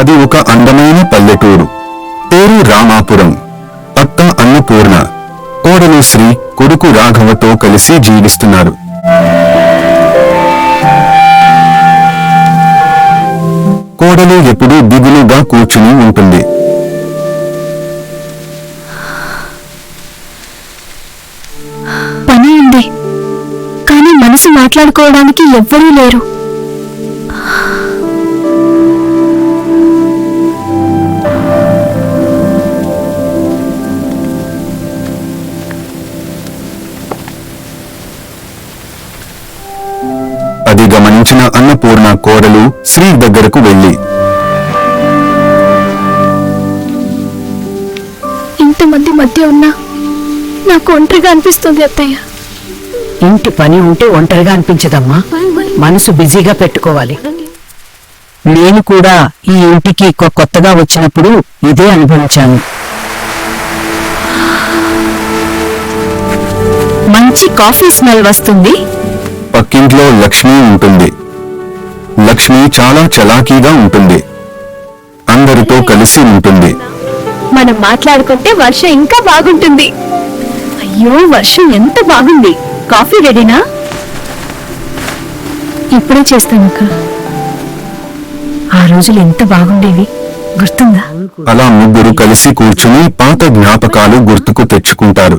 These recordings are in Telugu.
అది ఒక అందమైన పల్లెటూరు. పేరు రామాపురం. అత్త అన్నపూర్ణ, కోడలు శ్రీ, కొడుకు రాఘవతో కలిసి జీవిస్తున్నారు. కోడలు ఎప్పుడూ దిగులుగా కూర్చుని ఉంటుంది. పని ఉంది, కానీ మనసు మాట్లాడుకోవడానికి ఎవ్వరూ లేరు. అది గమనించిన అన్నపూర్ణ కోడలు శ్రీ దగ్గరకు వెళ్లి, ఇంతమంది మధ్య ఉన్నా నాకు ఒంటరిగా అనిపిస్తుంది అత్తయ్య. ఇంటి పని ఉంటే ఒంటరిగా అనిపించదమ్మా, మనసు బిజీగా పెట్టుకోవాలి. నేను కూడా ఈ ఇంటికి కొత్తగా వచ్చినప్పుడు ఇదే అనుభవించాను. మంచి కాఫీ స్మెల్ వస్తుంది. పక్కింట్లో లక్ష్మి ఉంటుంది. లక్ష్మి చాలా చలాకీగా ఉంటుంది. అందరితో కలిసి ఉంటుంది. మనం మాట్లాడుకుంటే వర్షం ఇంకా బాగుంటుంది. అయ్యో, వర్షం ఎంత బాగుంది. కాఫీ రెడీనా? ఇప్పుడే చేస్తానక్క. ఆ రోజులు ఎంత బాగుండేవి, గుర్తుందా? అలా ముగ్గురు కలిసి కూర్చుని పాత జ్ఞాపకాలు గుర్తుకు తెచ్చుకుంటారు.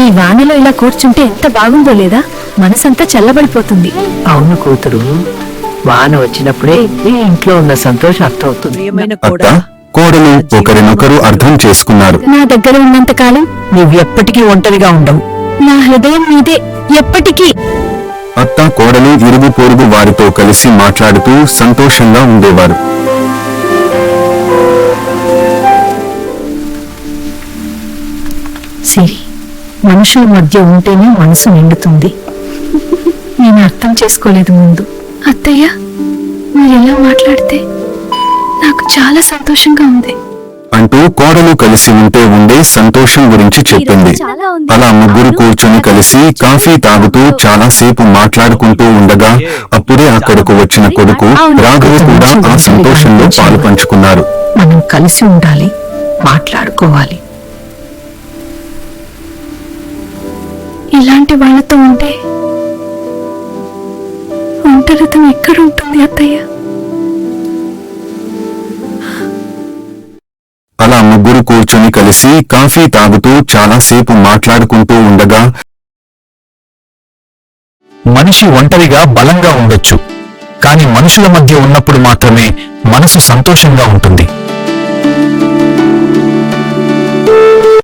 ఈ వానలో ఇలా కూర్చుంటే ఎంత బాగుందో లేదా, మనసంతా చల్లబడిపోతుంది. అవును కూతురు, వాన వచ్చినప్పుడే ఈ ఇంట్లో ఉన్న సంతోషం అర్థమవుతుంది. అత్త కోడలు ఒకరినొకరు అర్థం చేసుకున్నారు. నా దగ్గర ఉన్నంత కాలం నువ్వెప్పటికీ ఒంటరిగా ఉండవు. నా హృదయం మీదే ఎప్పటికీ. అత్త కోడలు ఇరుగు పొరుగు వారితో కలిసి మాట్లాడుతూ సంతోషంగా ఉండేవారు. సిరి, మనుషుల మధ్య ఉంటేనే మనసు నిండుతుంది. నేను అర్థం చేసుకోలేదు ముందు. అత్తయ్య, మీరెలా మాట్లాడితే నాకు చాలా సంతోషంగా ఉంది అంటూ కోడలు కలిసి ఉండే సంతోషం గురించి చెప్పింది. అలా ముగ్గురు కూర్చుని కలిసి కాఫీ తాగుతూ చాలాసేపు మాట్లాడుకుంటూ ఉండగా అప్పుడే అక్కడకు వచ్చిన కొడుకు రాఘవ కూడా ఆ సంతోషంలో పాలు పంచుకున్నారు. మనం కలిసి ఉండాలి, మాట్లాడుకోవాలి. ఇలాంటి వాళ్ళతో ఉంటే ఒంటరితనం ఎక్కడుంటుంది అత్తయ్య? అలా ముగ్గురు కూర్చుని కలిసి కాఫీ తాగుతూ చాలాసేపు మాట్లాడుకుంటూ ఉండగా మనిషి ఒంటరిగా బలంగా ఉండొచ్చు, కాని మనుషుల మధ్య ఉన్నప్పుడు మాత్రమే మనసు సంతోషంగా ఉంటుంది.